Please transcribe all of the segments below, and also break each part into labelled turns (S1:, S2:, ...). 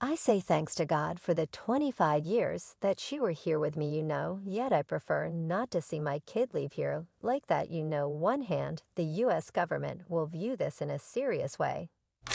S1: I say thanks to God for the 25 years that she were here with me, yet I prefer not to see my kid leave here like that. One hand, the US government will view this in a serious way.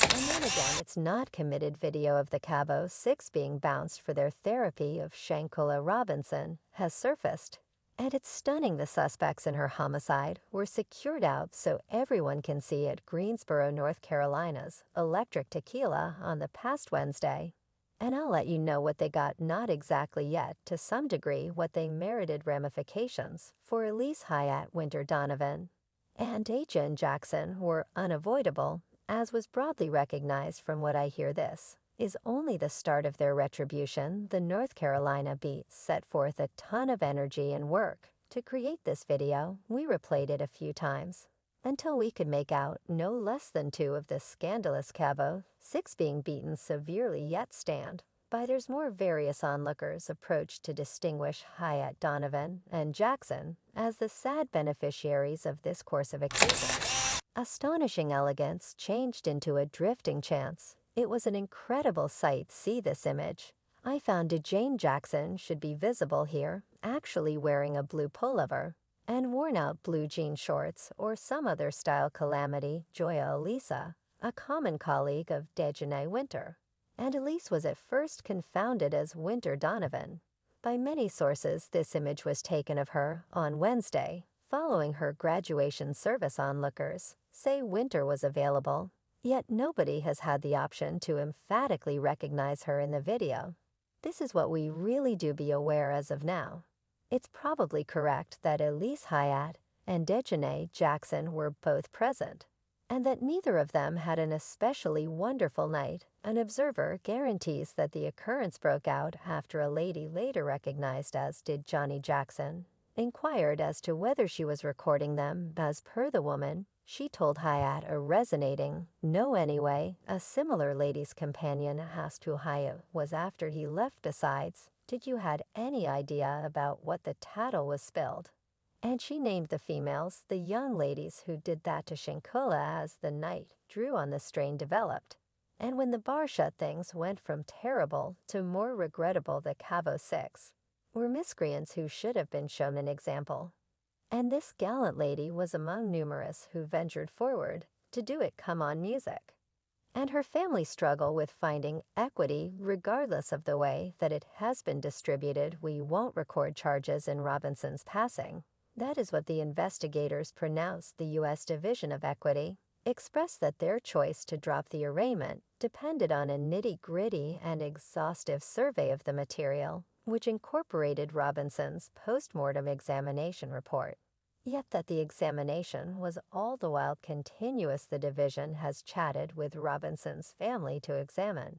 S1: And then again, it's not committed video of the Cabo 6 being bounced for their therapy of Shanquella Robinson has surfaced. And it's stunning the suspects in her homicide were secured out so everyone can see at Greensboro, North Carolina's Electric Tequila on the past Wednesday. And I'll let you know what they got, not exactly yet, to some degree what they merited ramifications for Elise Hyatt Winter Donovan. And Aja and Jackson were unavoidable, as was broadly recognized from what I hear. This is only the start of their retribution. The North Carolina beat set forth a ton of energy and work to create this video. We replayed it a few times until we could make out no less than two of the scandalous Cabo 6 being beaten severely, yet stand by there's more various onlookers approach to distinguish Hyatt Donovan and Jackson as the sad beneficiaries of this course of occasion. Astonishing elegance changed into a drifting chance. It was an incredible sight. See this image. I found Jane Jackson should be visible here, actually wearing a blue pullover and worn-out blue jean shorts or some other style calamity. Joya Elisa, a common colleague of Dejanae Winter, and Elise was at first confounded as Winter Donovan. By many sources, this image was taken of her on Wednesday, following her graduation service. Onlookers say Winter was available, yet nobody has had the option to emphatically recognize her in the video. This is what we really do be aware as of now. It's probably correct that Elise Hyatt and Dejanae Jackson were both present, and that neither of them had an especially wonderful night. An observer guarantees that the occurrence broke out after a lady later recognized as did Johnny Jackson inquired as to whether she was recording them. As per the woman, she told Hyatt a resonating no. Anyway, a similar lady's companion asked who Hyatt was after he left. Besides, did you had any idea about what the tattle was spilled? And she named the females, the young ladies who did that to Shanquella. As the night drew on, the strain developed, and when the bar shut, things went from terrible to more regrettable. The Cabo 6 were miscreants who should have been shown an example, and this gallant lady was among numerous who ventured forward to do it. Come on, music. And her family struggle with finding equity regardless of the way that it has been distributed. We won't record charges in Robinson's passing. That is what the investigators pronounced. The U.S. Division of Equity expressed that their choice to drop the arraignment depended on a nitty-gritty and exhaustive survey of the material, which incorporated Robinson's post-mortem examination report. Yet that the examination was all the while continuous. The division has chatted with Robinson's family to examine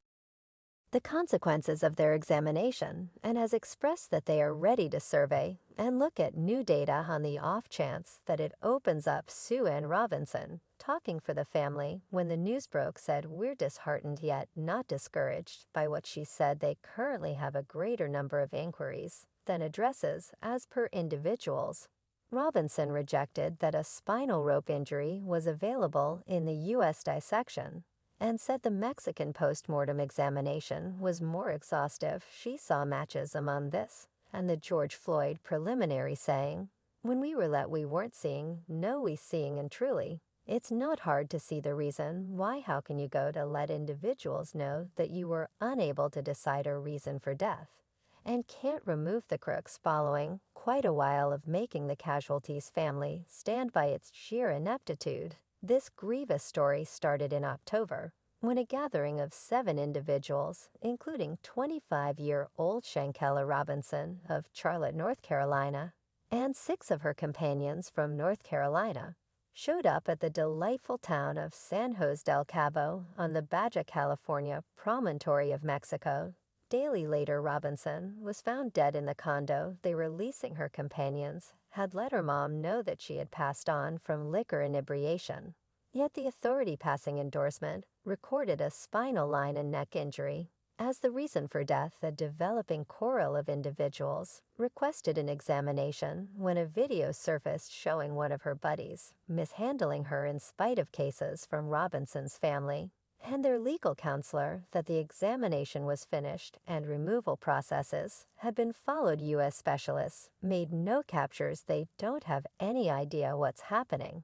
S1: the consequences of their examination and has expressed that they are ready to survey and look at new data on the off chance that it opens up. Sue Ann Robinson, talking for the family when the news broke, said, "We're disheartened yet not discouraged by what she said. They currently have a greater number of inquiries than addresses as per individuals." Robinson rejected that a spinal rope injury was available in the U.S. dissection and said the Mexican post-mortem examination was more exhaustive. She saw matches among this and the George Floyd preliminary, saying, "When we were let, we weren't seeing, no we seeing, and truly, it's not hard to see the reason why. How can you go to let individuals know that you were unable to decide a reason for death and can't remove the crooks?" Following quite a while of making the casualty's family stand by its sheer ineptitude, this grievous story started in October, when a gathering of 7 individuals, including 25-year-old Shanquella Robinson of Charlotte, North Carolina, and 6 of her companions from North Carolina, showed up at the delightful town of San Jose del Cabo on the Baja California promontory of Mexico. Daily later, Robinson was found dead in the condo they were leasing. Her companions had let her mom know that she had passed on from liquor inebriation. Yet the authority passing endorsement recorded a spinal line and neck injury as the reason for death. A developing corral of individuals requested an examination when a video surfaced showing one of her buddies mishandling her in spite of cases from Robinson's family and their legal counselor that the examination was finished and removal processes had been followed. U.S. specialists made no captures. They don't have any idea what's happening,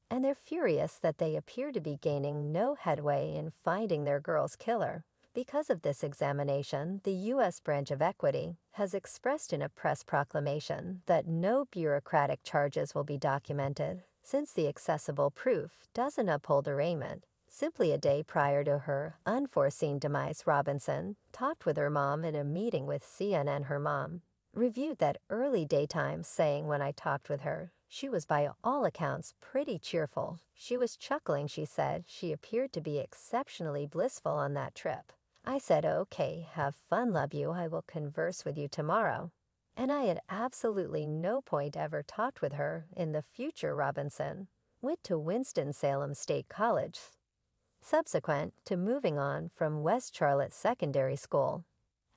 S1: and they're furious that they appear to be gaining no headway in finding their girl's killer. Because of this examination, the U.S. branch of Equity has expressed in a press proclamation that no bureaucratic charges will be documented, since the accessible proof doesn't uphold arraignment. Simply a day prior to her unforeseen demise, Robinson talked with her mom in a meeting with CNN. Her mom reviewed that early daytime, saying, "When I talked with her, she was by all accounts pretty cheerful. She was chuckling," she said. "She appeared to be exceptionally blissful on that trip. I said, okay, have fun, love you, I will converse with you tomorrow." And I had absolutely no point ever talked with her in the future. Robinson went to Winston-Salem State College, subsequent to moving on from West Charlotte Secondary School.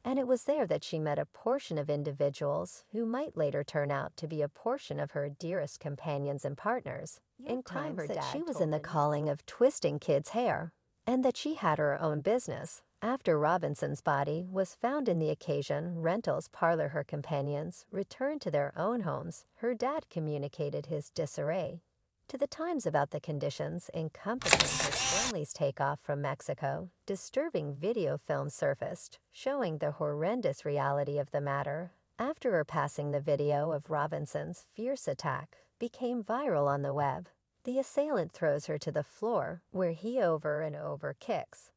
S1: And it was there that she met a portion of individuals who might later turn out to be a portion of her dearest companions and partners. In crime, her dad she was in the calling of twisting kids' hair, and that she had her own business. After Robinson's body was found in the Occasion Rentals parlor, her companions returned to their own homes. Her dad communicated his disarray to the Times about the conditions encompassing her family's takeoff from Mexico. Disturbing video film surfaced showing the horrendous reality of the matter. After her passing, the video of Robinson's fierce attack became viral on the web. The assailant throws her to the floor, where he over and over kicks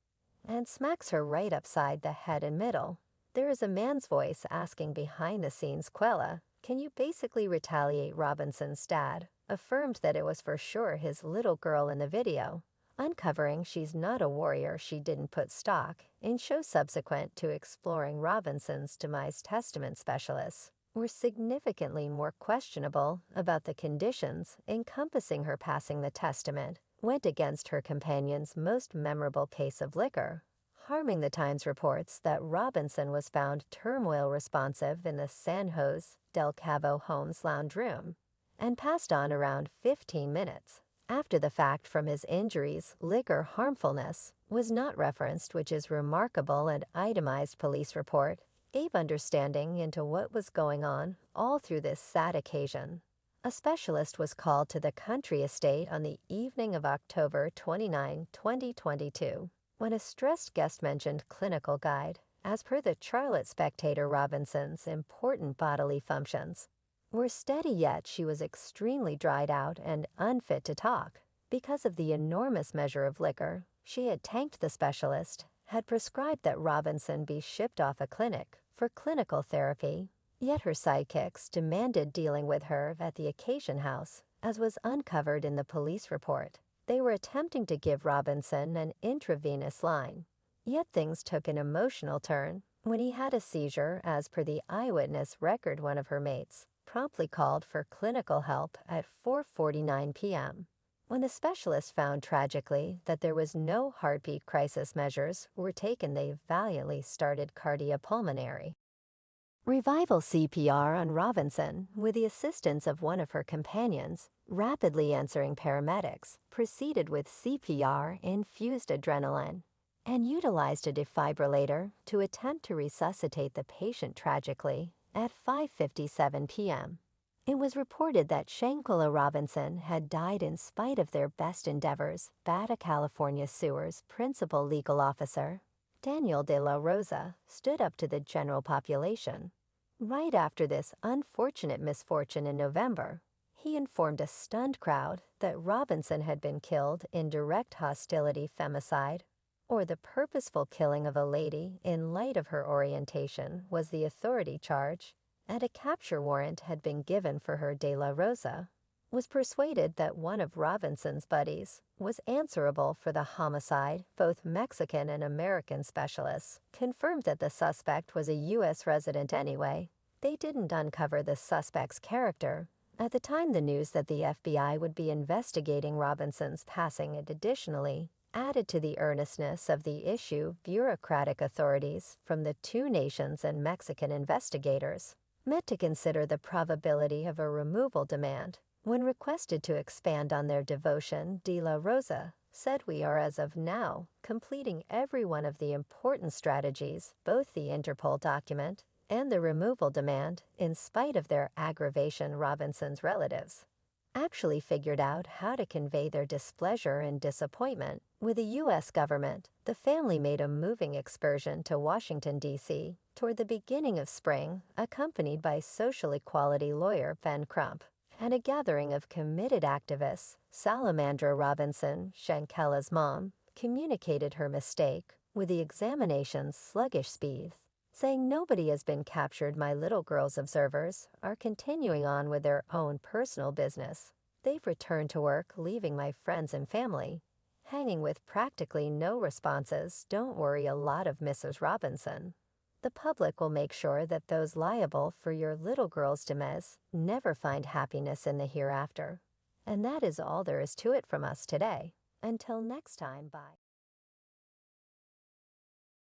S1: and smacks her right upside the head and middle. There is a man's voice asking behind the scenes, "Quella, can you basically retaliate?" Robinson's dad affirmed that it was for sure his little girl in the video, uncovering she's not a warrior. She didn't put stock in show. Subsequent to exploring Robinson's demise, testament specialists were significantly more questionable about the conditions encompassing her passing. The testament went against her companion's most memorable case of liquor harming. The Times reports that Robinson was found turmoil responsive in the San Jose del Cabo home's lounge room and passed on around 15 minutes after the fact from his injuries. Liquor harmfulness was not referenced, which is remarkable. An itemized police report gave understanding into what was going on all through this sad occasion. A specialist was called to the country estate on the evening of October 29, 2022, when a stressed guest mentioned clinical guide. As per the Charlotte Spectator, Robinson's important bodily functions were steady, yet she was extremely dried out and unfit to talk. Because of the enormous measure of liquor she had tanked, the specialist had prescribed that Robinson be shipped off a clinic for clinical therapy. Yet her sidekicks demanded dealing with her at the Occasion house, as was uncovered in the police report. They were attempting to give Robinson an intravenous line. Yet things took an emotional turn when he had a seizure. As per the eyewitness record, one of her mates promptly called for clinical help at 4:49 p.m. When the specialist found tragically that there was no heartbeat, crisis measures were taken. They valiantly started cardiopulmonary revival CPR on Robinson with the assistance of one of her companions. Rapidly answering paramedics proceeded with CPR-infused adrenaline and utilized a defibrillator to attempt to resuscitate the patient. Tragically, at 5:57 p.m., it was reported that Shanquella Robinson had died in spite of their best endeavors. Bata California Sewers principal legal officer Daniel de la Rosa stood up to the general population. Right after this unfortunate misfortune in November, he informed a stunned crowd that Robinson had been killed in direct hostility, femicide, or the purposeful killing of a lady in light of her orientation was the authority charge, and a capture warrant had been given for her. De la Rosa was persuaded that one of Robinson's buddies was answerable for the homicide. Both Mexican and American specialists confirmed that the suspect was a U.S. resident anyway. They didn't uncover the suspect's character at the time. The news that the FBI would be investigating Robinson's passing had additionally added to the earnestness of the issue. Bureaucratic authorities from the two nations and Mexican investigators met to consider the probability of a removal demand. When requested to expand on their devotion, De La Rosa said we are as of now completing every one of the important strategies, both the Interpol document and the removal demand, in spite of their aggravation. Robinson's relatives actually figured out how to convey their displeasure and disappointment with the U.S. government. The family made a moving excursion to Washington, D.C. toward the beginning of spring, accompanied by social equality lawyer Ben Crump and a gathering of committed activists. Salamandra Robinson, Shanquella's mom, communicated her mistake with the examination's sluggish speed, saying nobody has been captured. My little girl's observers are continuing on with their own personal business. They've returned to work, leaving my friends and family hanging with practically no responses. Don't worry a lot of Mrs. Robinson. The public will make sure that those liable for your little girl's demise never find happiness in the hereafter. And that is all there is to it from us today. Until next time, bye.